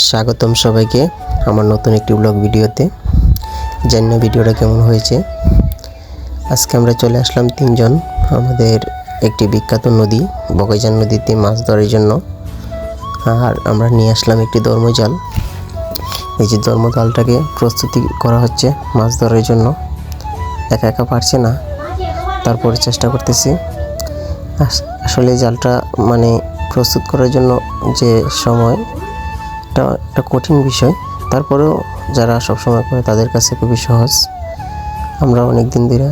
স্বাগতম সবাইকে আমার নতুন একটি ব্লগ ভিডিওতে। জানি না ভিডিওটা কেমন হয়েছে। আজকে আমরা চলে আসলাম তিনজন আমাদের একটি বিখ্যাত নদী বগাইজান নদীতে মাছ ধরার জন্য। আর আমরা নিয়ে আসলাম একটি ধর্মজাল। এই যে ধর্মজালটাকে প্রস্তুতি করা হচ্ছে মাছ ধরার জন্য। একা একা পারছে না, তারপরে চেষ্টা করতেছি। আসলে জালটা প্রস্তুত করার জন্য যে সময় এটা একটা কঠিন বিষয়, তারপরেও যারা সবসময় করে তাদের কাছে খুবই সহজ। আমরা অনেক দিন ধরে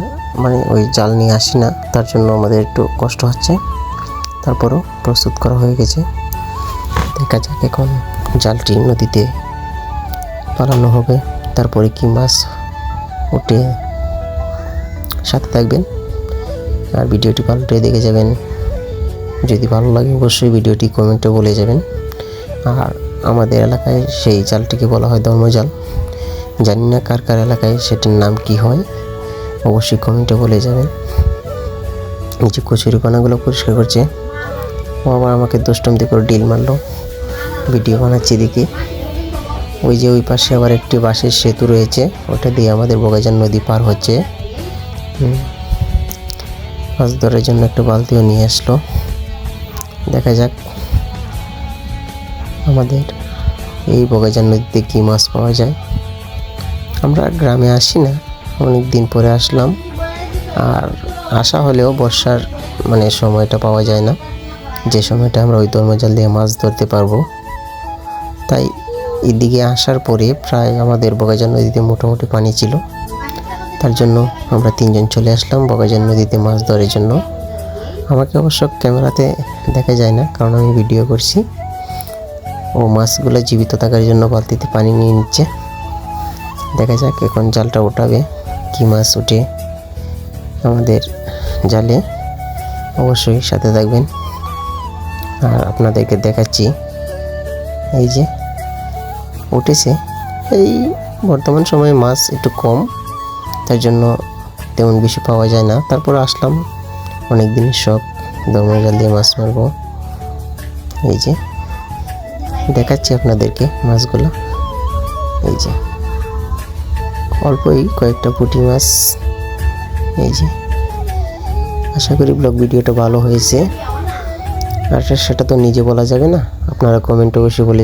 ওই জাল নিয়ে আসি না, তার জন্য আমাদের একটু কষ্ট হচ্ছে। তারপরেও প্রস্তুত করা হয়ে গেছে। দেখা যাক এখন জালটি নদীতে পালানো হবে, তারপরে কি মাছ উঠে। সাথে থাকবেন আর ভিডিওটি ভালোটাই দেখে যাবেন। যদি ভালো লাগে অবশ্যই ভিডিওটি কমেন্টে বলে যাবেন। আর আমাদের এলাকায় সেই জালটিকে বলা হয় ধর্মজাল। জানি না কার কার এলাকায় সেটির নাম কি হয়, অবশ্যই কমেন্টে বলে যাবেন। এই যে কচুরিপানাগুলো পরিষ্কার করছে। ও আবার আমাকে দুষ্টুমি করে ডিল মারলো। ভিডিও বানাচ্ছি দেখি। ওই যে ওই পাশে আবার একটি বাঁশের সেতু রয়েছে, ওটা দিয়ে আমাদের বগাইজান নদী পার হচ্ছে। মাছ ধরার জন্য একটা বালতিও নিয়ে আসলো। দেখা যাক আমাদের এই বগাইজান নদীতে কী মাছ পাওয়া যায়। আমরা গ্রামে আসি না, অনেক দিন পরে আসলাম। আর আসা হলেও বর্ষার সময়টা পাওয়া যায় না, যে সময়টা আমরা ওই ধর্মজাল দিয়ে মাছ ধরতে পারবো। তাই এদিকে আসার পরে প্রায় আমাদের বগাইজান নদীতে মোটামুটি পানি ছিল। তার জন্য আমরা তিনজন চলে আসলাম বগাইজান নদীতে মাছ ধরার জন্য। আমাকে অবশ্য ক্যামেরাতে দেখা যায় না, কারণ আমি ভিডিও করছি। ও মাছগুলো জীবিত থাকার জন্য বালতিতে পানি নিয়ে নিচ্ছে। দেখা যাক এখন জালটা ওঠাবে, কি মাছ ওঠে আমাদের জালে। অবশ্যই সাথে থাকবেন আর আপনাদেরকে দেখাচ্ছি। এই যে উঠেছে। এই বর্তমান সময়ে মাছ একটু কম, তার জন্য তেমন বেশি পাওয়া যায় না। তারপর আসলাম, অনেক দিনের শখ ধর্মজাল দিয়ে মাছ মারবো। এই যে দেখাচ্ছি আপনাদেরকে মাছগুলো। এই যে অল্পই কয়েকটা পুঁটি মাছ। এই যে আশা করি ব্লগ ভিডিওটা ভালো হয়েছে। আর সেটা তো নিজে বলা যাবে না, আপনারা কমেন্টে অবশ্যই বলে